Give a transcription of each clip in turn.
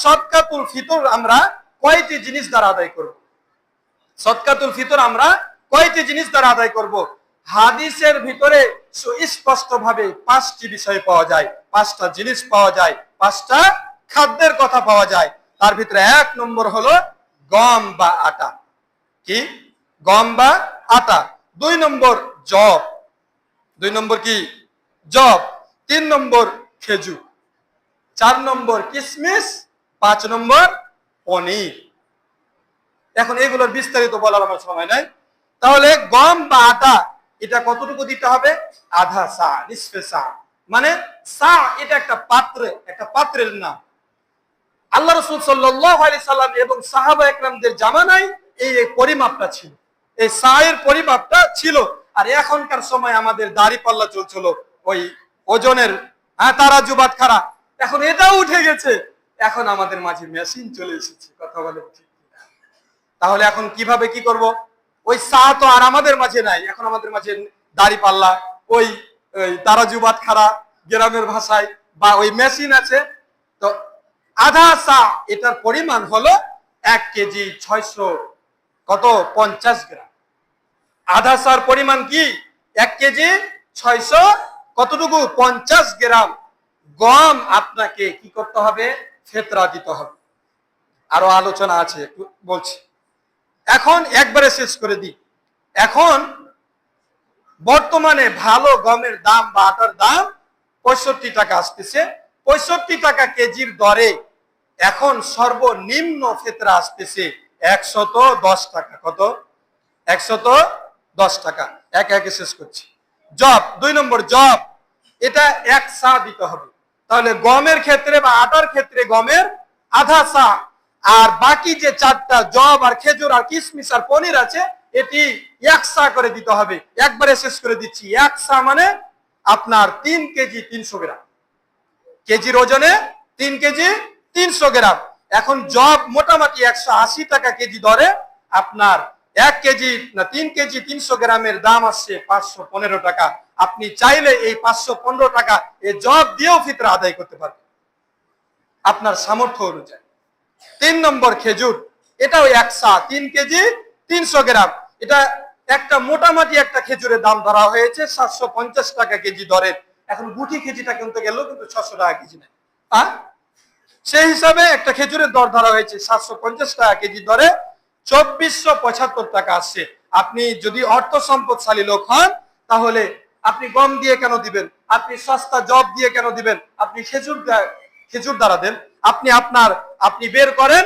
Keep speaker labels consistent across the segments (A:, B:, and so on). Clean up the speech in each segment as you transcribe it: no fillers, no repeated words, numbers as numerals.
A: সদকাতুল ফিতর আমরা কয়টি জিনিস দ্বারা আদায় করব? সদকাতুল ফিতর আমরা কয়টি জিনিস দ্বারা আদায় করব? হাদিসের ভিতরে সুস্পষ্ট ভাবে 5টি বিষয় পাওয়া যায়, 5টা জিনিস পাওয়া যায়, 5টা খাদ্যের কথা পাওয়া যায়। তার ভিতরে 1 নম্বর হলো গম বা আটা। কি? গম বা আটা। 2 নম্বর জব। 2 নম্বর কি? জব। 3 নম্বর খেজুর। 4 নম্বর কিশমিশ। 5 নম্বর পনির। এখন এগুলোর বিস্তারিত বলার আমার সময় নাই। তাহলে গম বা আটা এটা কতটুকু দিতে হবে? আধা সা, নিসফে সা। মানে সা এটা একটা পাত্রের নাম। আল্লাহ রাসূল সাল্লাল্লাহু আলাইহি সাল্লাম এবং সাহাবা একরামদের জামানায় এই পরিমাপটা ছিল, এই সায়ের পরিমাপটা ছিল। আর এখনকার সময় আমাদের দাড়িপাল্লা চলছিল ওই ওজনের তারাজু বাটখারা, এখন এটাও উঠে গেছে। এখন আমাদের মাঝে মেশিন চলে এসেছে। কথা বলে ঠিক? তাহলে এখন কিভাবে কি করব? ওই সা তো আর আমাদের মাঝে নাই, এখন আমাদের মাঝে দাড়িপাল্লা, ওই তারাজু বাটখারা গ্রামের ভাষায়, বা ওই মেশিন আছে। তো আধা সা এটার পরিমাণ হলো 1 কেজি 650 গ্রাম। আধা সার পরিমাণ কি? 1 কেজি 650 গ্রাম গম আপনাকে কি করতে হবে? ফিতরা দিতে হবে। আরো আলোচনা আছে, একটু বলছি। এখন একবারে শেষ করে দিই। এখন বর্তমানে ভালো গমের দাম বা আটার দাম 65 টাকা আসতেছে। 65 টাকা কেজির দরে এখন সর্বনিম্ন ফিতরা আসতেছে 110 টাকা। কত? 110 টাকা। একে শেষ করছি। জব। 2 নম্বর জব। এটা 1 সা দিতে হবে। তাহলে গমের ক্ষেত্রে বা আটার ক্ষেত্রে গমের আধা সা, আর বাকি যে 4টা জব আর খেজুর আর কিশমিশ আর পনির আছে এটি 1 সা করে দিতে হবে। একবারে শেষ করে দিচ্ছি। 1 সা মানে আপনার 3 কেজি 300 গ্রাম। কেজির ওজনে 3 কেজি 300 গ্রাম। এখন জব মোটামুটি 180 টাকা কেজি দরে আপনার 1 কেজি না 3 কেজি 300 গ্রামের দাম আসছে 515 টাকা। আপনি চাইলে এই 515 টাকা এই জব দিয়েও ফিতরা আদায় করতে পারবেন আপনার সামর্থ্য অনুযায়ী। 3 নম্বর খেজুর। এটাও 1 সা, 3 কেজি 300 গ্রাম। এটা একটা মোটামুটি একটা খেজুরের দাম ধরা হয়েছে 750 টাকা কেজি দরে। এখন গুটি কেজিটা কিনতে গেলেও কিন্তু 600 টাকা কেজি নেয়। সেই হিসাবে একটা খেজুরের দর ধরা হয়েছে 750 টাকা কেজি দরে 2475 টাকা আসছে। আপনি যদি অর্থ সম্পদশালী লোক হন তাহলে আপনি গম দিয়ে কেন দিবেন? আপনি সস্তা জব দিয়ে কেন দিবেন? আপনি খেজুর দ্বারা দেন। আপনি বের করেন,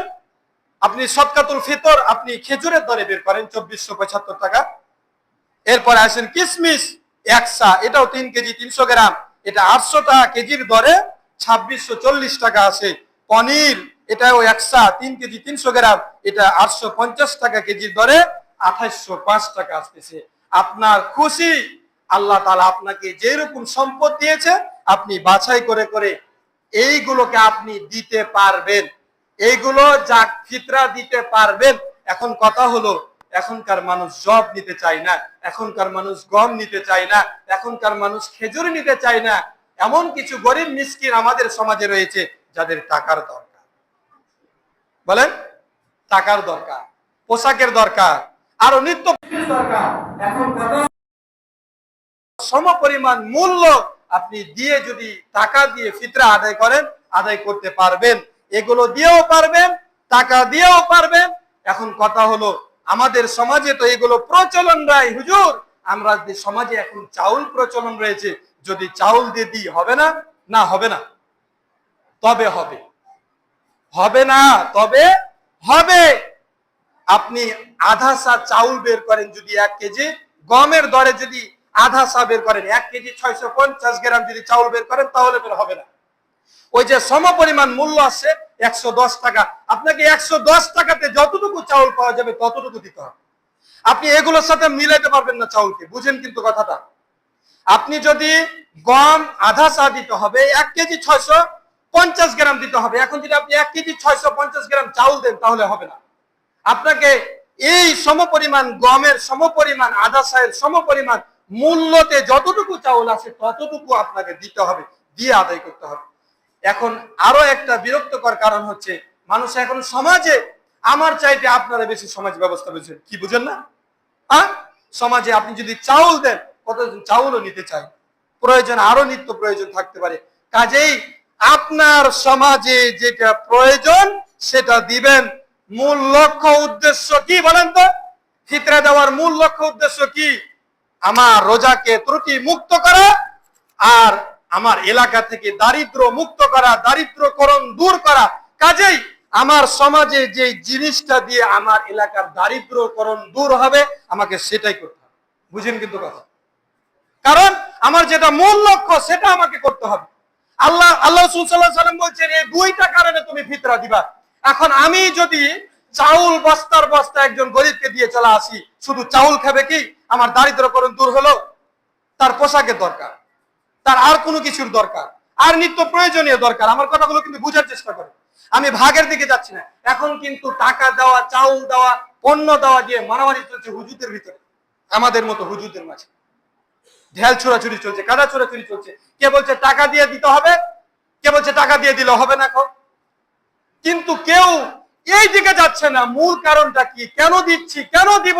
A: আপনি সদকাতুল ফিতর আপনি খেজুরের দরে বের করেন 2475 টাকা। এরপর আসেন কিশমিশ 1 সা, এটাও 3 কেজি 300 গ্রাম, এটা 800 টাকা কেজির দরে 2640 টাকা আছে। পনির এটাও 1 সা, 3 কেজি 300 গ্রাম, এটা 850 টাকা কেজির দরে 2805 টাকা আসতেছে। আপনার খুশি, আল্লাহ তাআলা আপনাকে যেরকম সম্পদ দিয়েছে আপনি বাছাই করে করে এইগুলোকে আপনি দিতে পারবেন, এইগুলো যা ফিতরা দিতে পারবেন। এখন কথা হলো এখনকার মানুষ জব নিতে চায় না, এখনকার মানুষ গম নিতে চায় না, এখনকার মানুষ খেজুর নিতে চায় না। এমন কিছু গরিব মিসকিন আমাদের সমাজে রয়েছে যাদের টাকার দরকার। বলেন, টাকার দরকার, পোশাকের দরকার, আরো নিত্য দরকার। এখন কথা সমপরিমাণ মূল্য আপনি দিয়ে যদি টাকা দিয়ে ফিতরা আদায় করেন, আদায় করতে পারবেন। এগুলো দিয়েও পারবেন, টাকা দিয়েও পারবেন। এখন কথা হলো আমাদের সমাজে তো এগুলো প্রচলন নাই হুজুর। আমরা সমাজে এখন চাউল প্রচলন রয়েছে, যদি চাউল দিয়ে দিই হবে না? না, হবে না। তবে হবে, হবে না তবে হবে। আপনি আধা সা চাউল বের করেন, যদি 1 কেজি গমের দরে যদি আধা সা বের করেন, 1 কেজি 650 গ্রাম যদি চাউল বের করেন তাহলে বের হবে না। ওই যে সমপরিমাণ মূল্য আছে 110 টাকা, আপনাকে 110 টাকাতে যতটুকু চাউল পাওয়া যাবে ততটুকু দিতে হবে। আপনি এগুলোর সাথে মিলাইতে পারবেন না চাউলকে, বুঝেন কিন্তু কথাটা। আপনি যদি গম আধা সা দিতে হবে, 1 কেজি 650 গ্রাম দিতে হবে। এখন যদি আপনি 1 কেজি 650 গ্রাম চাউল দেন তাহলে হবে না। আপনাকে এই সমপরিমাণ গমের সমপরিমাণ আধা সায়ের সমপরিমাণ মূল্যতে যতটুকু চাউল আছে ততটুকু আপনাকে দিতে হবে, দিয়ে আদায় করতে হবে। এখন আরো একটা বিরক্তকর কারণ হচ্ছে মানুষ এখন সমাজে আমার চাইতে আপনারা বেশি সমাজ ব্যবস্থা বুঝেন, কি বুঝেন না? সমাজে আপনি যদি চাউল দেন, কতজন চাউলও নিতে চায়, প্রয়োজন আরো নিত্য প্রয়োজন থাকতে পারে। কাজেই আপনার সমাজে যেটা প্রয়োজন সেটা দিবেন। মূল লক্ষ্য উদ্দেশ্য কি বলেন তো? ফিতরা দেওয়ার মূল লক্ষ্য উদ্দেশ্য কি? আমার রোজাকে ত্রুটি মুক্ত করা আর আমার এলাকা থেকে দারিদ্র মুক্ত করা, দারিদ্রকরণ দূর করা। কাজেই আমার সমাজে যে জিনিসটা দিয়ে আমার এলাকার দারিদ্রকরণ দূর হবে আমাকে সেটাই করতে হবে। বুঝেন কিন্তু কথা? কারণ আমার যেটা মূল লক্ষ্য সেটা আমাকে করতে হবে। আল্লাহ রাসূল সাল্লাল্লাহু আলাইহি ওয়াসাল্লাম বলছেন এই দুইটা কারণে তুমি ফিতরা দিবা। এখন আমি যদি চাউল বস্তার বস্তা একজন গরিবকে দিয়ে চলে আসি, শুধু চাউল খাবে কি? আমার দারিদ্রকরণ দূর হলো? তার পোশাকের দরকার, তার আর কোনো কিছুর দরকার, আর নিত্য প্রয়োজনীয় দরকার। আমার কথাগুলো কিন্তু বুঝার চেষ্টা করে। আমি ভাগের দিকে যাচ্ছি না। এখন কিন্তু টাকা দেওয়া, চাউল দেওয়া, পণ্য দেওয়া দিয়ে মারামারি চলছে হুজুরদের ভিতরে, আমাদের মতো হুজুরদের মাঝে ঢেল ছোড়াছুরি চলছে, কাদা ছোড়াছুরি চলছে। কে বলছে টাকা দিয়ে দিতে হবে, কে বলছে টাকা দিয়ে দিলে হবে না। কিন্তু কেউ এই দিকে যাচ্ছে না। মূল কারণটা কি? কেন দিচ্ছি, কেন দিব,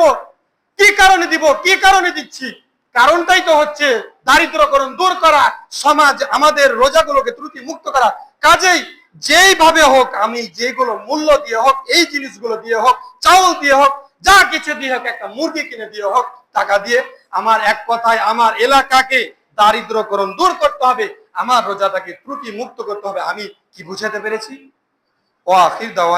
A: কি কারণে দিব, কি কারণে দিচ্ছি? কারণটাই তো হচ্ছে দারিদ্রকরণ দূর করা, সমাজ আমাদের রোজাগুলোকে ত্রুটি মুক্ত করা। কাজেই যেইভাবে হোক, আমি যেগুলো মূল্য দিয়ে হোক, এই জিনিসগুলো দিয়ে হোক, চাউল দিয়ে হোক, যা কিছু দিয়ে হোক, একটা মুরগি কিনে দিয়ে হোক, টাকা দিয়ে, আমার এক কথায় আমার এলাকাকে দারিদ্রকরণ দূর করতে হবে, আমার রোজাটাকে ত্রুটি মুক্ত করতে হবে। আমি কি বুঝাতে পেরেছি? ও আখির দাওয়া।